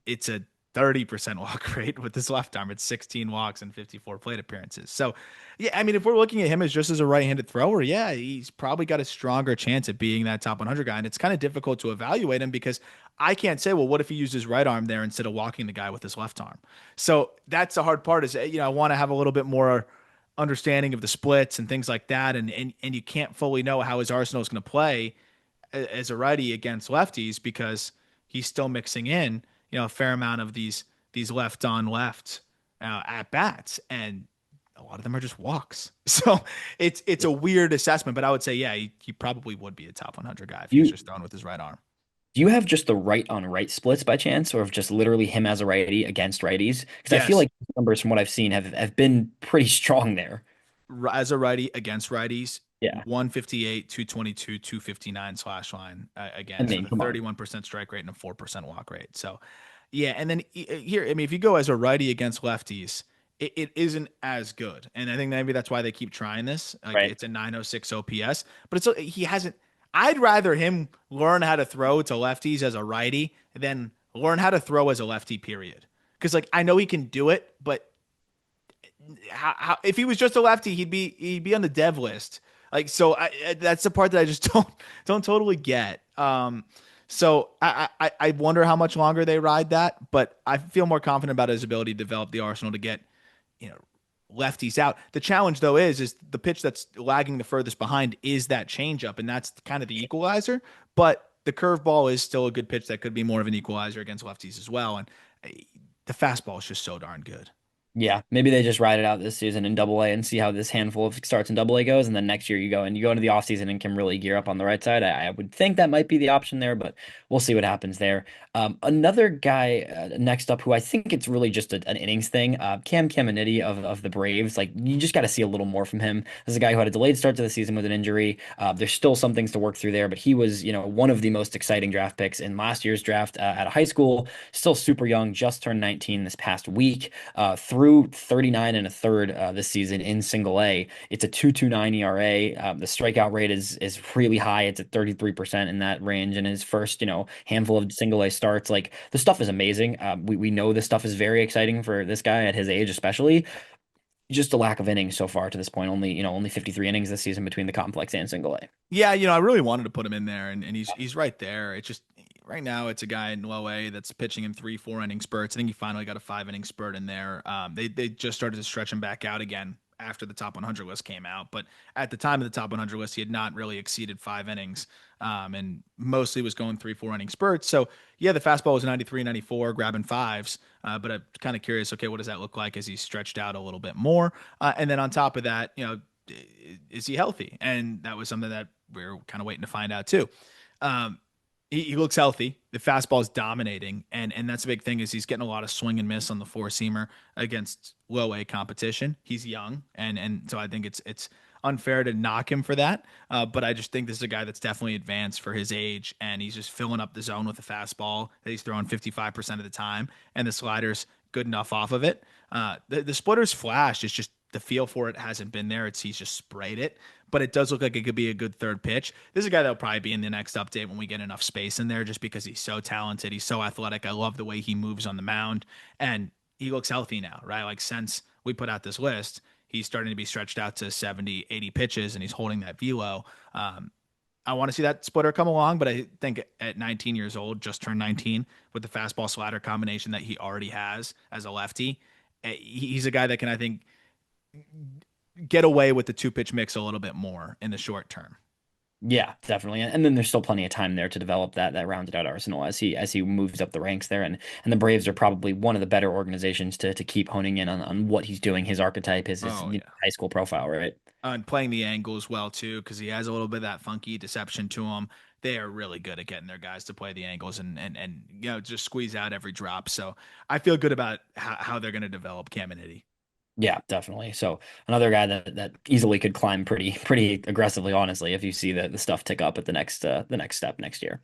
it's a 30% walk rate with his left arm. It's 16 walks and 54 plate appearances. So, yeah, I mean, if we're looking at him as just as a right-handed thrower, yeah, he's probably got a stronger chance at being that top 100 guy. And it's kind of difficult to evaluate him because I can't say, well, what if he used his right arm there instead of walking the guy with his left arm? So that's the hard part is, I want to have a little bit more understanding of the splits and things like that. And you can't fully know how his arsenal is going to play as a righty against lefties because he's still mixing in, a fair amount of these left on left at bats, and a lot of them are just walks. So it's a weird assessment, but I would say, yeah, he probably would be a top 100 guy if he was You just throwing with his right arm. Do you have just the right on right splits by chance, or of just literally him as a righty against righties? Because I feel Yes, like the numbers from what I've seen have been pretty strong there. as a righty against righties, Yeah. 158, 222, 259 slash line I against with mean, a come on. 31% strike rate and a 4% walk rate. So, yeah. And then here, I mean, if you go as a righty against lefties, it isn't as good. And I think maybe that's why they keep trying this. Like Right. it's a 906 OPS, but he hasn't. I'd rather him learn how to throw to lefties as a righty than learn how to throw as a lefty, period. Because like I know he can do it, but if he was just a lefty, he'd be on the dev list. Like so, that's the part that I just don't totally get. So I wonder how much longer they ride that, but I feel more confident about his ability to develop the arsenal to get you know lefties out. The challenge though is the pitch that's lagging the furthest behind is that changeup, and that's kind of the equalizer. But the curveball is still a good pitch that could be more of an equalizer against lefties as well. And the fastball is just so darn good. Yeah, maybe they just ride it out this season in Double A and see how this handful of starts in Double A goes, and then next year you go into the offseason and can really gear up on the right side. I would think that might be the option there, but we'll see what happens there. Another guy next up who I think it's really just an innings thing, Caminiti of the Braves. Like you just got to see a little more from him. This is a guy who had a delayed start to the season with an injury. There's still some things to work through there, but he was one of the most exciting draft picks in last year's draft out of high school. Still super young, just turned 19 this past week. Through 39 and a third this season in single A. It's a 2.29 ERA. The strikeout rate is really high. It's at 33% in that range. In his first, handful of single A starts, like the stuff is amazing. We know this stuff is very exciting for this guy at his age, especially. Just a lack of innings so far to this point. Only 53 innings this season between the complex and single A. Yeah, I really wanted to put him in there, and he's right there. It's just right now it's a guy in low A that's pitching in 3-4 inning spurts. I think he finally got a 5 inning spurt in there. They just started to stretch him back out again after the top 100 list came out, but at the time of the top 100 list, he had not really exceeded 5 innings, and mostly was going 3-4 inning spurts. So yeah, the fastball was 93, 94, grabbing fives. But I'm kind of curious. Okay, what does that look like as he's stretched out a little bit more? And then on top of that, is he healthy? And that was something that we are kind of waiting to find out too. Um, he looks healthy. The fastball is dominating, and that's a big thing. Is he's getting a lot of swing and miss on the four seamer against low A competition. He's young, and so I think it's unfair to knock him for that. But I just think this is a guy that's definitely advanced for his age, and he's just filling up the zone with the fastball that he's throwing 55% of the time, and the slider's good enough off of it. The splitter's flash is just the feel for it hasn't been there. He's just sprayed it, but it does look like it could be a good third pitch. This is a guy that'll probably be in the next update when we get enough space in there, just because he's so talented. He's so athletic. I love the way he moves on the mound, and he looks healthy now, right? Like since we put out this list, he's starting to be stretched out to 70, 80 pitches, and he's holding that velo. I want to see that splitter come along, but I think at 19 years old, just turned 19, with the fastball slider combination that he already has as a lefty, he's a guy that can, I think, get away with the two pitch mix a little bit more in the short term. Yeah, definitely. And then there's still plenty of time there to develop that rounded out arsenal as he moves up the ranks there. And the Braves are probably one of the better organizations to keep honing in on what he's doing, his archetype, his Oh yeah. high school profile, right? And playing the angle as well too, because he has a little bit of that funky deception to him. they are really good at getting their guys to play the angles and just squeeze out every drop. So I feel good about how they're going to develop Caminiti. Yeah, definitely. So another guy that easily could climb pretty aggressively, honestly, if you see the stuff tick up at the next step next year.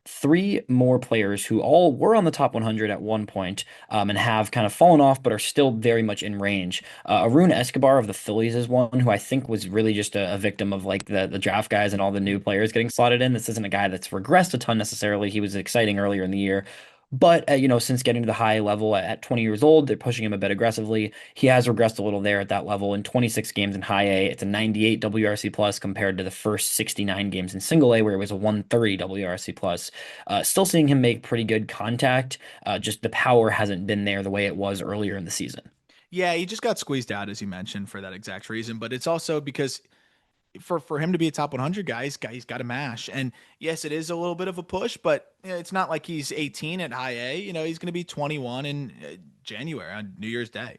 Three more players who all were on the top 100 at one point, and have kind of fallen off, but are still very much in range. Aroon Escobar of the Phillies is one who I think was really just a victim of like the draft guys and all the new players getting slotted in. This isn't a guy that's regressed a ton necessarily. He was exciting earlier in the year. But since getting to the high level at 20 years old, they're pushing him a bit aggressively. He has regressed a little there at that level in 26 games in high A. It's a 98 WRC plus compared to the first 69 games in single A, where it was a 130 WRC plus. Still seeing him make pretty good contact. Just the power hasn't been there the way it was earlier in the season. Yeah, he just got squeezed out, as you mentioned, for that exact reason. But it's also because for him to be a top 100 guy, he's got to mash. And yes, it is a little bit of a push, but it's not like he's 18 at high A. He's going to be 21 in January on New Year's Day.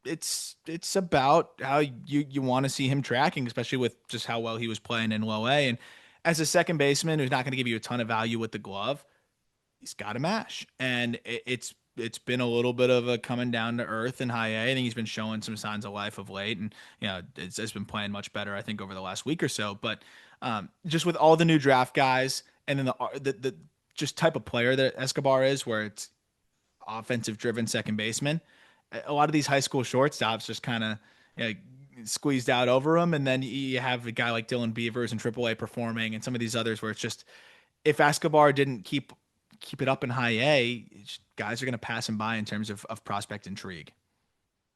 It's about how you want to see him tracking, especially with just how well he was playing in low A. And as a second baseman who's not going to give you a ton of value with the glove, he's got to mash. And it's been a little bit of a coming down to earth in high A. I think he's been showing some signs of life of late, and it's been playing much better, I think, over the last week or so. But just with all the new draft guys, and then the just type of player that Escobar is, where it's offensive driven second baseman, a lot of these high school shortstops just kind of squeezed out over him, and then you have a guy like Dylan Beavers in AAA performing, and some of these others where it's just if Escobar didn't keep it up in high A, guys are going to pass him by in terms of prospect intrigue.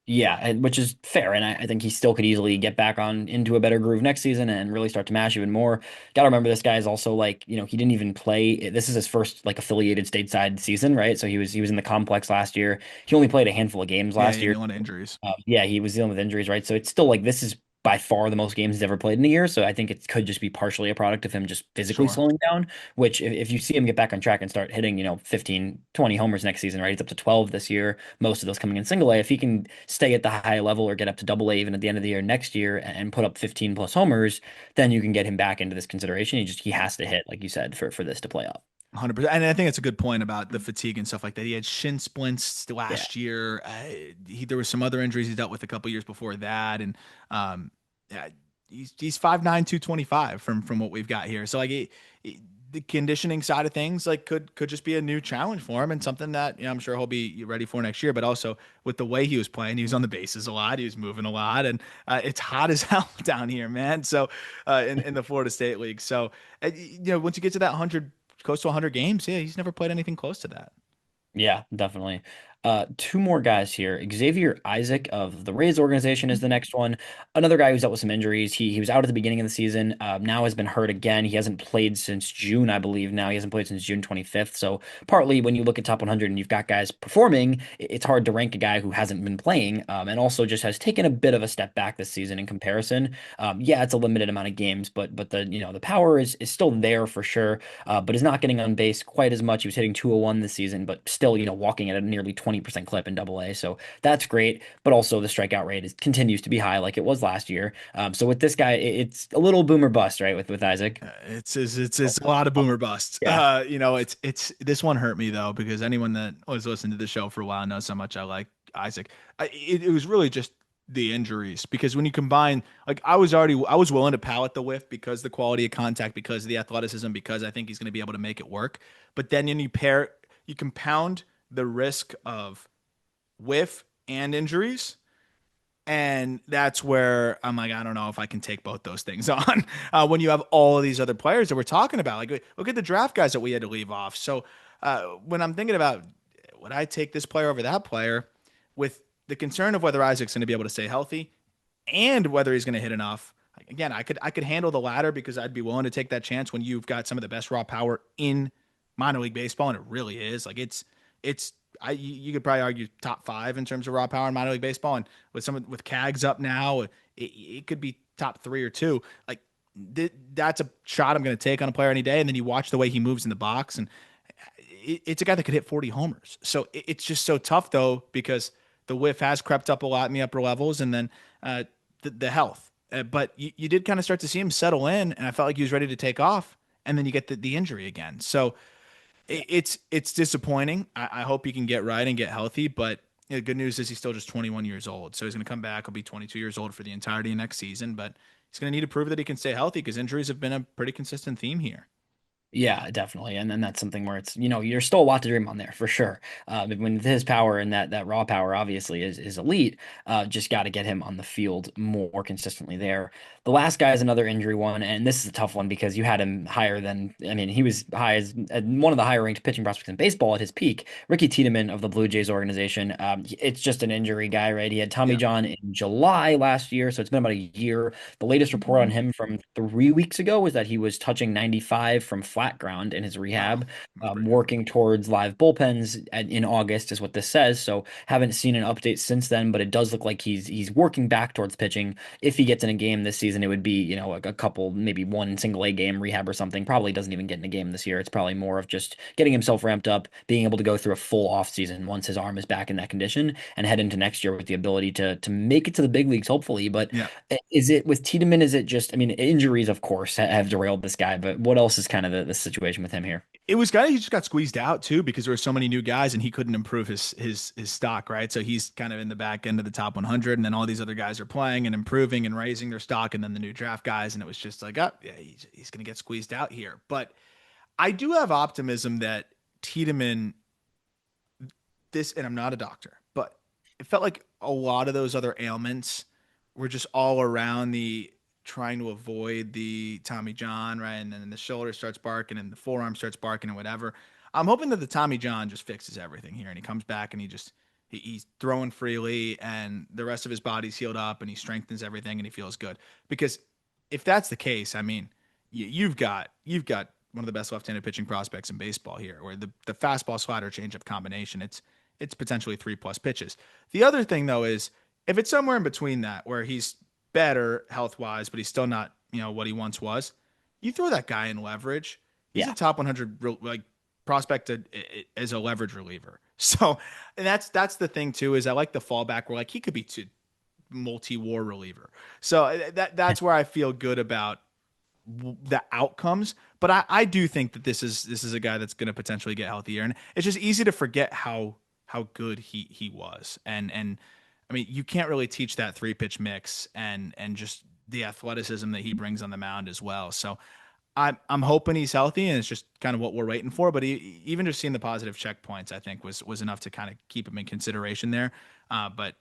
Yeah, which is fair, and I think he still could easily get back on into a better groove next season and really start to mash even more. Got to remember this guy is also like, he didn't even play. This is his first like affiliated stateside season, right? So he was in the complex last year. He only played a handful of games Yeah, last yeah, year. a lot of injuries. Yeah, he was dealing with injuries, right? So it's still like this is by far the most games he's ever played in a year. So I think it could just be partially a product of him just physically Sure. slowing down, which if you see him get back on track and start hitting, 15, 20 homers next season, right? He's up to 12 this year, most of those coming in single A. If he can stay at the high level or get up to double A even at the end of the year next year and put up 15 plus homers, then you can get him back into this consideration. He has to hit, like you said, for this to play up. 100%. And I think it's a good point about the fatigue and stuff like that. He had shin splints Yeah. last year. There was some other injuries he dealt with a couple years before that. And yeah, he's 5'9", 225 from what we've got here. So like the conditioning side of things like could just be a new challenge for him and something that I'm sure he'll be ready for next year. But also with the way he was playing, he was on the bases a lot, he was moving a lot, and it's hot as hell down here, man. So in the Florida State League, so once you get to that 100, close to 100 games, yeah, he's never played anything close to that. Yeah, definitely. Two more guys here. Xavier Isaac of the Rays organization is the next one. Another guy who's dealt with some injuries. He was out at the beginning of the season. Now has been hurt again. He hasn't played since June, I believe. Now he hasn't played since June 25th. So partly when you look at top 100 and you've got guys performing, it's hard to rank a guy who hasn't been playing, and also just has taken a bit of a step back this season in comparison. Yeah, it's a limited amount of games, but the power is still there for sure. But is not getting on base quite as much. He was hitting 201 this season, but still, walking at a nearly 20% clip in double A. So that's great. But also the strikeout rate continues to be high like it was last year. So with this guy, it's a little boomer bust, right? With Isaac. It's a lot of boomer busts. Yeah. It's this one hurt me though because anyone that was listening to the show for a while knows how much I like Isaac. It was really just the injuries because when you combine like I was willing to pallet the whiff because the quality of contact, because of the athleticism, because I think he's going to be able to make it work. But then you compound the risk of whiff and injuries. And that's where I'm like, I don't know if I can take both those things on when you have all of these other players that we're talking about. Like, look at the draft guys that we had to leave off. So when I'm thinking about would I take this player over that player, with the concern of whether Isaac's going to be able to stay healthy and whether he's going to hit enough. Again, I could handle the latter because I'd be willing to take that chance when you've got some of the best raw power in minor league baseball, and it really is. Like it's you could probably argue top five in terms of raw power in minor league baseball, and with Cags up now, it could be top three or two. Like that's a shot I'm going to take on a player any day. And then you watch the way he moves in the box, and it's a guy that could hit 40 homers. So it's just so tough though because the whiff has crept up a lot in the upper levels, and then the health. but you did kind of start to see him settle in, and I felt like he was ready to take off, and then you get the injury again. So Yeah. it's disappointing. I hope he can get right and get healthy, but the good news is he's still just 21 years old. So he's going to come back. He'll be 22 years old for the entirety of next season, but he's going to need to prove that he can stay healthy because injuries have been a pretty consistent theme here. Yeah, definitely. And then that's something where it's, you're still a lot to dream on there for sure. When his power and that raw power obviously is elite, just got to get him on the field more consistently there. The last guy is another injury one, and this is a tough one because you had him higher than, I mean, he was high as one of the higher ranked pitching prospects in baseball at his peak. Ricky Tiedemann of the Blue Jays organization. It's just an injury guy, right? He had Tommy Yeah. John in July last year, so it's been about a year. The latest report on him from 3 weeks ago was that he was touching 95 from flat ground in his Wow. rehab, That's pretty good. working towards live bullpens in August, is what this says. So haven't seen an update since then, but it does look like he's working back towards pitching. If he gets in a game this season, it would be a couple, maybe one single A game rehab or something. Probably doesn't even get in a game this year. It's probably more of just getting himself ramped up, being able to go through a full off season once his arm is back in that condition, and head into next year with the ability to make it to the big leagues, hopefully. But Yeah. is it with Tiedemann? Is it just, I mean, injuries, of course, have derailed this guy, but what else is kind of the situation with him here? It was kind of he just got squeezed out too because there were so many new guys and he couldn't improve his stock, right? So he's kind of in the back end of the top 100, and then all these other guys are playing and improving and raising their stock, and then the new draft guys, and it was just like, oh yeah, he's gonna get squeezed out here. But I do have optimism that Tiedemann, this, and I'm not a doctor, but it felt like a lot of those other ailments were just all around the trying to avoid the Tommy John, right? And then the shoulder starts barking and the forearm starts barking and whatever. I'm hoping that the Tommy John just fixes everything here and he comes back and he's throwing freely and the rest of his body's healed up and he strengthens everything and he feels good. Because if that's the case, I mean, you've got one of the best left-handed pitching prospects in baseball here, where the fastball slider changeup combination, it's potentially 3+ pitches. The other thing though is if it's somewhere in between that where he's better health wise, but he's still not, what he once was, you throw that guy in leverage. He's a Yeah. top 100 like prospect as a leverage reliever. So, and that's the thing too is I like the fallback where like he could be multi-war reliever. So that's where I feel good about the outcomes. But I do think that this is a guy that's going to potentially get healthier, and it's just easy to forget how good he was. And I mean, you can't really teach that 3 pitch mix and just the athleticism that he brings on the mound as well. So I'm hoping he's healthy, and it's just kind of what we're waiting for. But even just seeing the positive checkpoints, I think was enough to kind of keep him in consideration there. But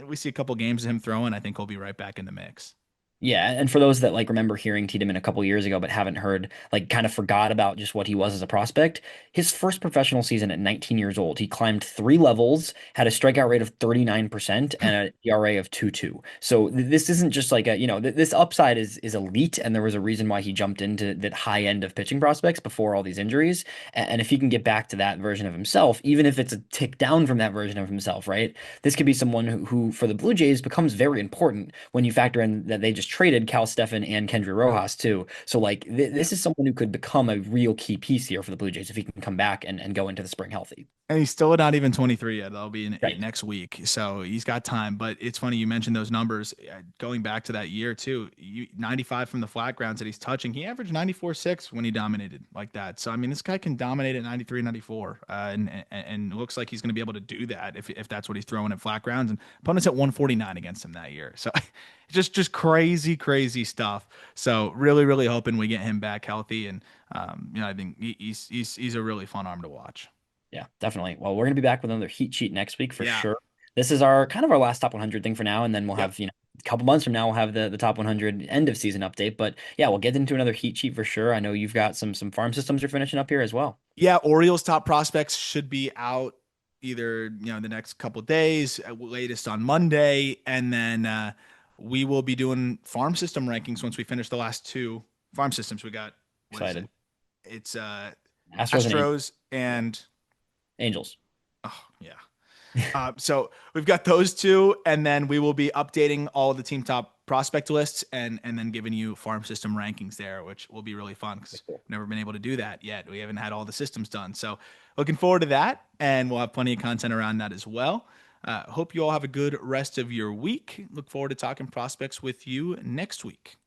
we see a couple games of him throwing, I think he'll be right back in the mix. Yeah, and for those that like remember hearing Tiedemann a couple years ago but haven't heard, like kind of forgot about just what he was as a prospect, his first professional season at 19 years old, he climbed 3 levels, had a strikeout rate of 39% and an ERA of 2.2. So this isn't just like this upside is elite, and there was a reason why he jumped into that high end of pitching prospects before all these injuries. And if he can get back to that version of himself, even if it's a tick down from that version of himself, right? This could be someone who for the Blue Jays becomes very important when you factor in that they just traded Cal Stefan and Kendry Rojas too. So like Yeah. this is someone who could become a real key piece here for the Blue Jays if he can come back and go into the spring healthy. And he's still not even 23 yet. That'll be in Right. next week. So he's got time. But it's funny you mentioned those numbers. Going back to that year, too, 95 from the flat grounds that he's touching. He averaged 94.6 when he dominated like that. So, I mean, this guy can dominate at 93, 94. And it looks like he's going to be able to do that if that's what he's throwing at flat grounds. And opponents at 149 against him that year. So just crazy, crazy stuff. So really, really hoping we get him back healthy. And, I think he's a really fun arm to watch. Yeah, definitely. Well, we're gonna be back with another heat sheet next week for Yeah. sure. This is our kind of our last top 100 thing for now, and then we'll Yep. have, a couple months from now we'll have the top 100 end of season update. But yeah, we'll get into another heat sheet for sure. I know you've got some farm systems you're finishing up here as well. Yeah, Orioles top prospects should be out either the next couple days, latest on Monday, and then we will be doing farm system rankings once we finish the last two farm systems. We got what is it? Excited. It's Astros and Astros and Angels. oh yeah. So we've got those two, and then we will be updating all of the team top prospect lists and then giving you farm system rankings there, which will be really fun because Cool. we've never been able to do that yet. We haven't had all the systems done. So looking forward to that, and we'll have plenty of content around that as well. Hope you all have a good rest of your week. Look forward to talking prospects with you next week.